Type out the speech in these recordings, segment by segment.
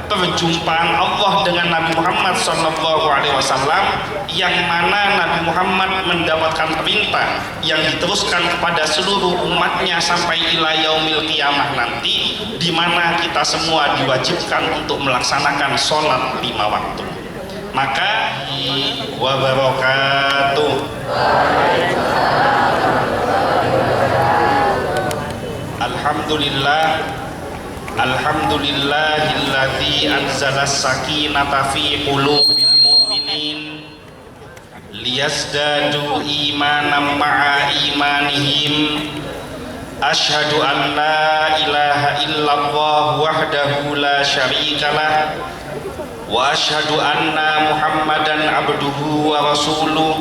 perjumpaan Allah dengan Nabi Muhammad SAW, yang mana Nabi Muhammad mendapatkan perintah yang diteruskan kepada seluruh umatnya sampai ila yaumil qiyamah nanti, di mana kita semua diwajibkan untuk melaksanakan sholat 5 waktu. Maka wabarakatuh. Alhamdulillah, alhamdulillahilladzi anzalas sakinata fi qulubil mu'minin liyazdadu imanan ma'a imanihim. Asyhadu an la ilaha illallah wahdahu la syarikalah wa asyhadu anna muhammadan abduhu wa rasuluh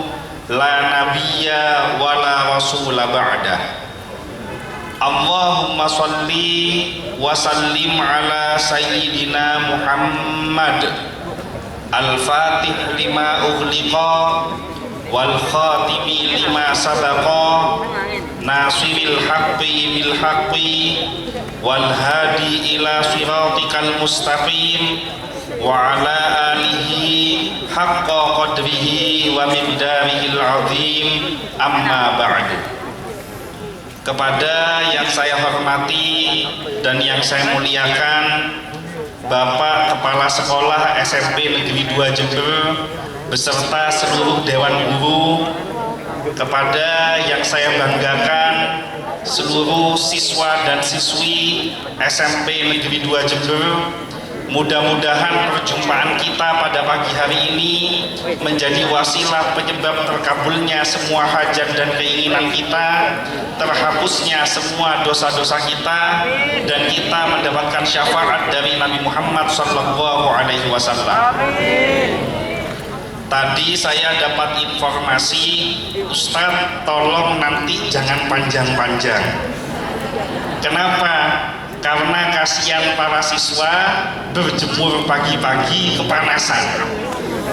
la nabiyya wa la rasula ba'dah. Allahumma salli wa sallim ala sayyidina Muhammad al-fatih lima ughliqa wal khatimi lima sabaqa nasiril haqqi bil haqqi wal hadi ila siratikal mustaqim wa ala alihi haqqa qadrihi wa miqdarihil azim, amma ba'du. Kepada yang saya hormati dan yang saya muliakan, Bapak Kepala Sekolah SMP Negeri 2 Jember beserta seluruh Dewan Guru, kepada yang saya banggakan seluruh siswa dan siswi SMP Negeri 2 Jember, mudah-mudahan perjumpaan kita pada pagi hari ini menjadi wasilah penyebab terkabulnya semua hajat dan keinginan kita, terhapusnya semua dosa-dosa kita, dan kita mendapatkan syafaat dari Nabi Muhammad SAW. Tadi saya dapat informasi, Ustadz tolong nanti jangan panjang-panjang. Kenapa? Karena kasihan para siswa berjemur pagi-pagi kepanasan.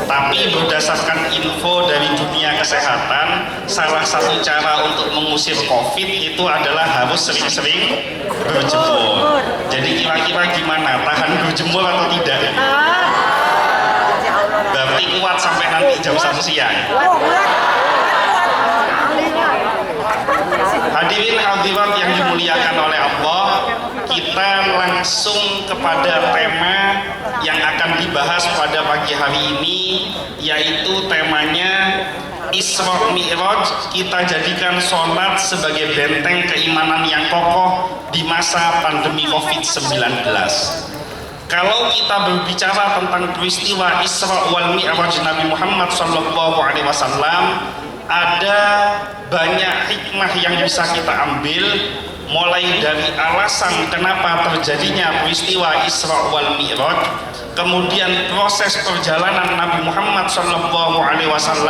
Tapi berdasarkan info dari dunia kesehatan, salah satu cara untuk mengusir COVID itu adalah harus sering-sering berjemur. Jadi kira-kira gimana? Tahan berjemur atau tidak? Berarti kuat sampai nanti jam 1 siang. Hadirin hadirat yang dimuliakan oleh Allah, kita langsung kepada tema yang akan dibahas pada pagi hari ini, yaitu temanya Isra Mi'raj. Kita jadikan sholat sebagai benteng keimanan yang kokoh di masa pandemi COVID-19. Kalau kita berbicara tentang peristiwa Isra wal Mi'raj Nabi Muhammad SAW, ada banyak hikmah yang bisa kita ambil, mulai dari alasan kenapa terjadinya peristiwa Isra wal Mi'raj, kemudian proses perjalanan Nabi Muhammad SAW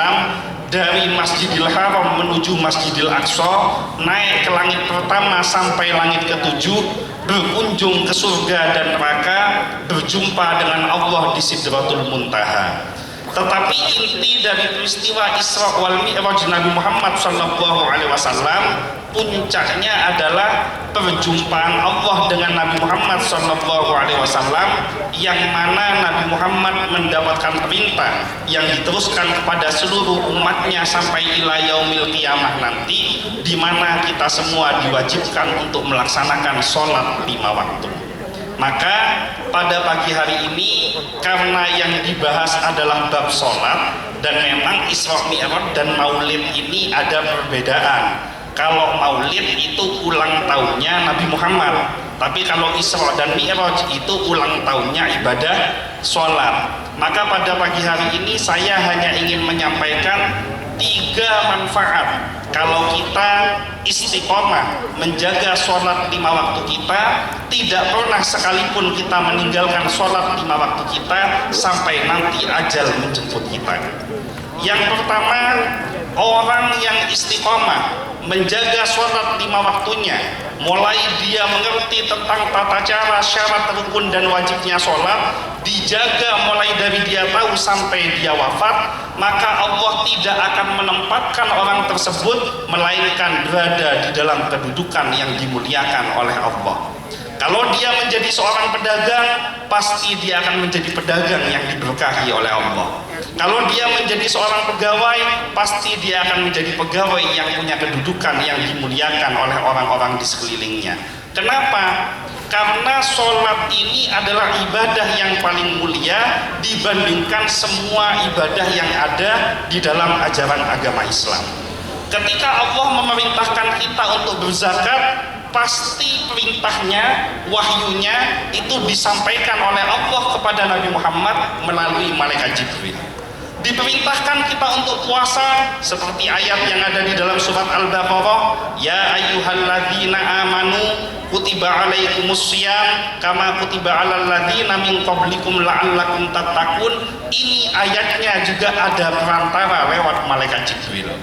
dari Masjidil Haram menuju Masjidil Aqsa, naik ke langit pertama sampai langit ketujuh, berkunjung ke surga dan neraka, berjumpa dengan Allah di Sidratul Muntaha. Tetapi inti dari peristiwa Isra wal Mi'raj Nabi Muhammad SAW, puncaknya adalah perjumpaan Allah dengan Nabi Muhammad SAW, yang mana Nabi Muhammad mendapatkan perintah yang diteruskan kepada seluruh umatnya sampai ila yaumil qiyamah nanti, di mana kita semua diwajibkan untuk melaksanakan sholat 5 waktu. Maka pada pagi hari ini, karena yang dibahas adalah bab sholat, dan memang Isra Mi'raj dan Maulid ini ada perbedaan. Kalau Maulid itu ulang tahunnya Nabi Muhammad, tapi kalau Isra dan Mi'raj itu ulang tahunnya ibadah sholat. Maka pada pagi hari ini saya hanya ingin menyampaikan 3 manfaat kalau kita istiqomah menjaga sholat 5 waktu kita, tidak pernah sekalipun kita meninggalkan sholat 5 waktu kita sampai nanti ajal menjemput kita. Yang pertama, orang yang istiqomah menjaga sholat 5 waktunya, mulai dia mengerti tentang tata cara, syarat, rukun dan wajibnya sholat, dijaga mulai dari dia tahu sampai dia wafat, maka Allah tidak akan menempatkan orang tersebut melainkan berada di dalam kedudukan yang dimuliakan oleh Allah. Kalau dia menjadi seorang pedagang, pasti dia akan menjadi pedagang yang diberkahi oleh Allah. Kalau dia menjadi seorang pegawai, pasti dia akan menjadi pegawai yang punya kedudukan yang dimuliakan oleh orang-orang di sekelilingnya. Kenapa? Karena sholat ini adalah ibadah yang paling mulia dibandingkan semua ibadah yang ada di dalam ajaran agama Islam. Ketika Allah memerintahkan kita untuk berzakat, pasti perintahnya, wahyunya itu disampaikan oleh Allah kepada Nabi Muhammad melalui malaikat Jibril. Diperintahkan kita untuk puasa seperti ayat yang ada di dalam surat Al-Baqarah, ya ayyuhalladzina amanu kutiba alaikumussyam kama kutiba alal ladzina min qablikum la'allakum tattaqun. Ini ayatnya juga ada perantara lewat malaikat Jibril.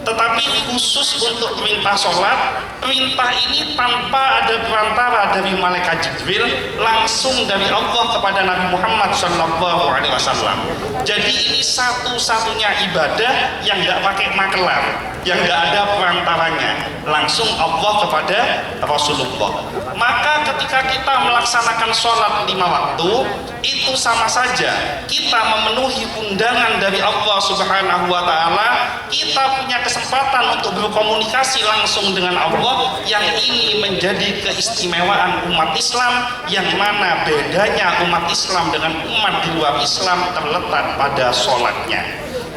Tetapi khusus untuk perintah sholat, perintah ini tanpa ada perantara dari malaikat Jibril, langsung dari Allah kepada Nabi Muhammad SAW. Jadi ini satu-satunya ibadah yang nggak pakai makelar, yang nggak ada perantaranya, langsung Allah kepada Rasulullah. Maka ketika kita melaksanakan sholat 5 waktu, itu sama saja kita memenuhi undangan dari Allah Subhanahu wa Ta'ala. Kita punya kesempatan untuk berkomunikasi langsung dengan Allah, yang ini menjadi keistimewaan umat Islam, yang mana bedanya umat Islam dengan umat di luar Islam terletak pada sholatnya.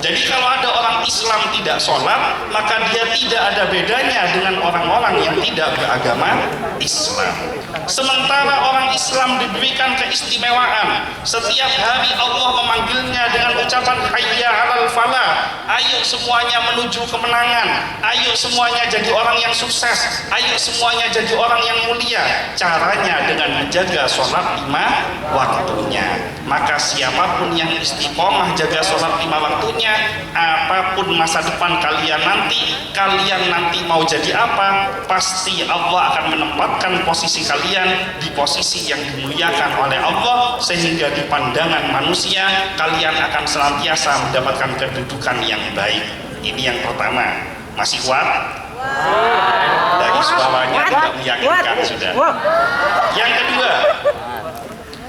Jadi kalau ada orang Islam tidak sholat, maka dia tidak ada bedanya dengan orang-orang yang tidak beragama Islam. Sementara orang Islam diberikan keistimewaan. Setiap hari Allah memanggilnya dengan ucapan hayya 'alal falah. Ayo semuanya menuju kemenangan. Ayo semuanya jadi orang yang sukses. Ayo semuanya jadi orang yang mulia. Caranya dengan menjaga sholat 5 waktunya. Maka siapapun yang istiqomah jaga sholat 5 waktunya, apapun masa depan kalian nanti mau jadi apa, pasti Allah akan menempatkan posisi kalian di posisi yang dimuliakan oleh Allah, sehingga di pandangan manusia kalian akan senantiasa mendapatkan kedudukan yang baik. Ini yang pertama. Masih kuat? Dari suaranya tidak meyakinkan sudah. Yang kedua,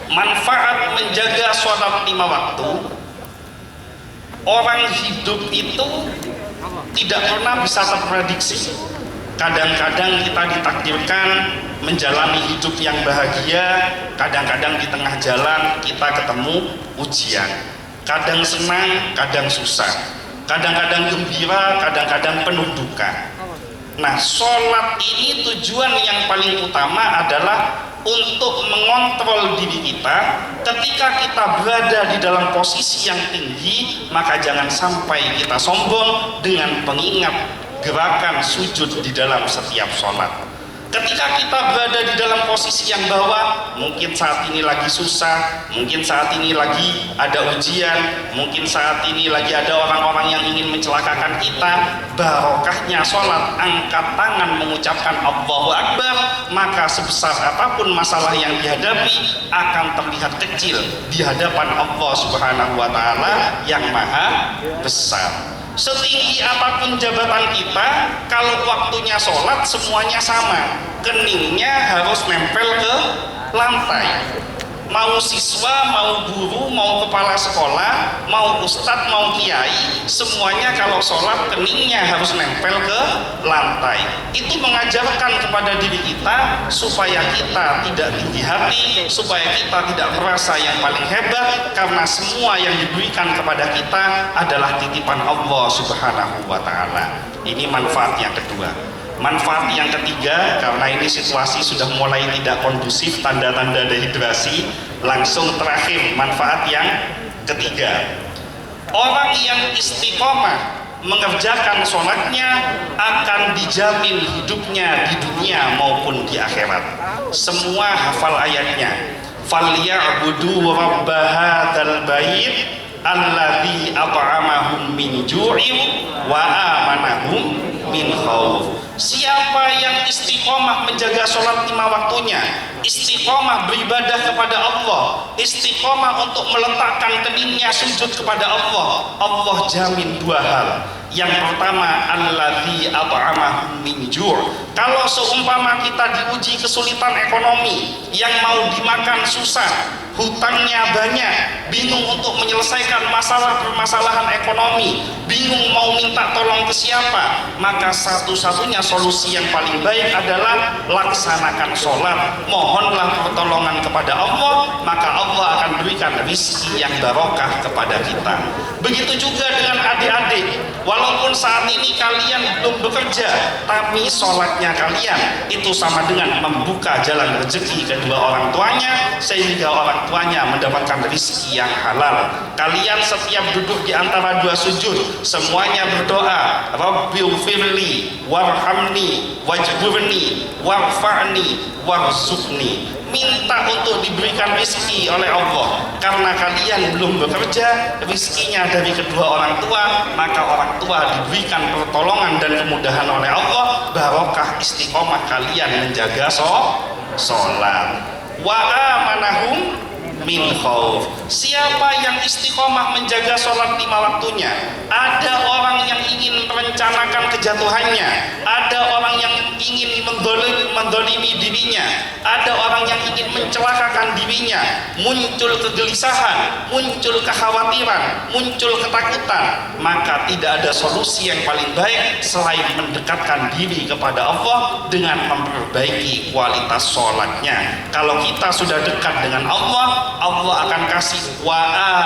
manfaat menjaga sholat 5 waktu. Orang hidup itu tidak pernah bisa terprediksi. Kadang-kadang kita ditakdirkan menjalani hidup yang bahagia, kadang-kadang di tengah jalan kita ketemu ujian. Kadang senang, kadang susah. Kadang-kadang gembira, kadang-kadang penuh duka. Nah, sholat ini tujuan yang paling utama adalah untuk mengontrol diri kita. Ketika kita berada di dalam posisi yang tinggi, maka jangan sampai kita sombong dengan mengingat gerakan sujud di dalam setiap sholat. Ketika kita berada di dalam posisi yang bawah, mungkin saat ini lagi susah, mungkin saat ini lagi ada ujian, mungkin saat ini lagi ada orang-orang yang ingin mencelakakan kita, barokahnya sholat, angkat tangan mengucapkan Allahu Akbar, maka sebesar apapun masalah yang dihadapi akan terlihat kecil di hadapan Allah Subhanahu wa Ta'ala yang maha besar. Setinggi apapun jabatan kita, kalau waktunya sholat semuanya sama, keningnya harus nempel ke lantai. Mau siswa, mau guru, mau kepala sekolah, mau ustadz, mau kiai, semuanya kalau sholat keningnya harus nempel ke lantai. Itu mengajarkan kepada diri kita supaya kita tidak tinggi hati, supaya kita tidak merasa yang paling hebat, karena semua yang diberikan kepada kita adalah titipan Allah Subhanahu wa Ta'ala. Ini manfaat yang kedua. Manfaat yang ketiga, karena ini situasi sudah mulai tidak kondusif, tanda-tanda dehidrasi, langsung terakhir manfaat yang ketiga. Orang yang istiqomah mengerjakan sholatnya akan dijamin hidupnya di dunia maupun di akhirat. Semua hafal ayatnya. Falyabudu rabba hadzal bait alladzi at'amahum min ju'in wa amanahum min khauf. Siapa yang istiqomah menjaga sholat 5 waktunya, istiqomah beribadah kepada Allah, istiqomah untuk meletakkan keningnya sujud kepada Allah, Allah jamin 2 hal. Yang pertama, alladzi at'amahum min ju'. Kalau seumpama kita diuji kesulitan ekonomi, yang mau dimakan susah, hutangnya banyak, bingung untuk menyelesaikan permasalahan ekonomi, bingung mau minta tolong ke siapa, maka satu-satunya solusi yang paling baik adalah laksanakan sholat, mohonlah pertolongan kepada Allah, maka Allah akan berikan rezeki yang barokah kepada kita. Begitu juga dengan adik-adik, walaupun saat ini kalian belum bekerja, tapi sholatnya kalian itu sama dengan membuka jalan rezeki kedua orang tuanya, sehingga orang tuanya mendapatkan rezeki yang halal. Kalian setiap duduk di antara dua sujud, semuanya berdoa, Rabbighfirli warhamni wajburni warfa'ni warzuqni, minta untuk diberikan rezeki oleh Allah. Karena kalian belum bekerja, rezekinya dari kedua orang tua, maka orang tua diberikan pertolongan dan kemudahan oleh Allah, barokah istiqomah kalian menjaga sholat. Wa amanahum min khauf. Siapa yang istiqomah menjaga sholat 5 waktunya? Ada orang yang ingin merencanakan kejatuhannya, ada orang yang ingin mendolimi dirinya, ada orang yang ingin mencelakakan dirinya, muncul kegelisahan, muncul kekhawatiran, muncul ketakutan, maka tidak ada solusi yang paling baik selain mendekatkan diri kepada Allah dengan memperbaiki kualitas sholatnya. Kalau kita sudah dekat dengan Allah, Allah akan kasih wa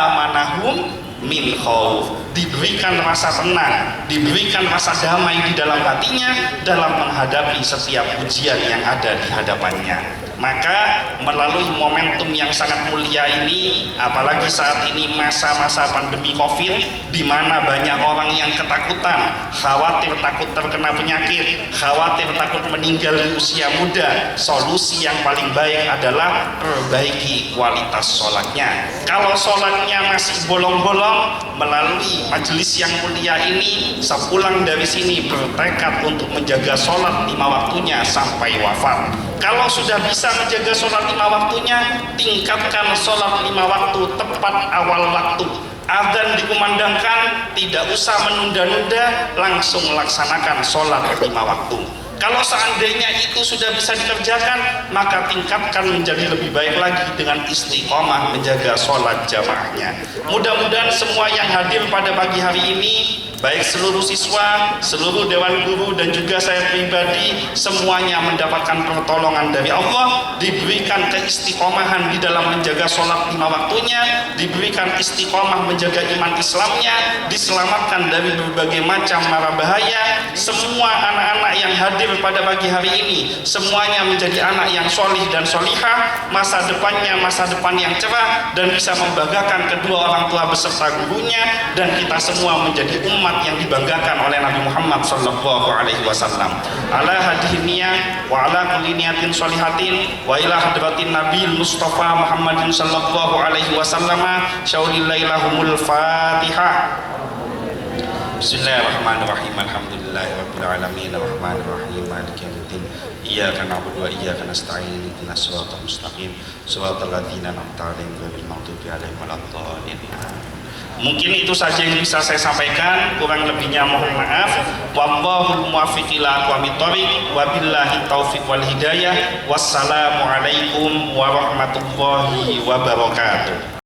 amanahum min khauf, diberikan rasa tenang, diberikan rasa damai di dalam hatinya dalam menghadapi setiap ujian yang ada di hadapannya. Maka melalui momentum yang sangat mulia ini, apalagi saat ini masa-masa pandemi Covid, di mana banyak orang yang ketakutan, khawatir takut terkena penyakit, khawatir takut meninggal di usia muda, solusi yang paling baik adalah perbaiki kualitas sholatnya. Kalau sholatnya masih bolong-bolong, melalui majelis yang mulia ini, sepulang dari sini bertekad untuk menjaga sholat 5 waktunya sampai wafat. Kalau sudah bisa menjaga sholat 5 waktunya, tingkatkan sholat 5 waktu tepat awal waktu. Adzan dikumandangkan, tidak usah menunda-nunda, langsung laksanakan sholat 5 waktu. Kalau seandainya itu sudah bisa dikerjakan, maka tingkatkan menjadi lebih baik lagi dengan istiqomah menjaga sholat jamaahnya. Mudah-mudahan semua yang hadir pada pagi hari ini, baik seluruh siswa, seluruh dewan guru, dan juga saya pribadi, semuanya mendapatkan pertolongan dari Allah, diberikan keistiqomahan di dalam menjaga sholat 5 waktunya, diberikan istiqomah menjaga iman Islamnya, diselamatkan dari berbagai macam mara bahaya. Semua anak-anak yang hadir pada pagi hari ini, semuanya menjadi anak yang solih dan solihah, masa depannya masa depan yang cerah, dan bisa membanggakan kedua orang tua beserta gurunya, dan kita semua menjadi umat yang dibanggakan oleh Nabi Muhammad sallallahu alaihi wasallam. Ala hadiniyah wa ala kulli niyatin sholihatin wa ila hadratin Nabil Mustafa Muhammadin sallallahu alaihi wasallam. Syaulillailahumul Fatihah. Bismillahirrahmanirrahim. Alhamdulillahirabbil alamin arrahmanir rahim maliki yaumiddin. Iyyaka na'budu wa iyyaka nasta'in. Ihdinas siratal mustaqim. Shiratal ladzina an'amta 'alaihim ghairil maghdubi 'alaihim waladdallin. Mungkin itu saja yang bisa saya sampaikan, kurang lebihnya mohon maaf. Wallahul muwaffiq ila aqwamit thoriq, wabillahi taufiq wal hidayah. Wassalamualaikum warahmatullahi wabarakatuh.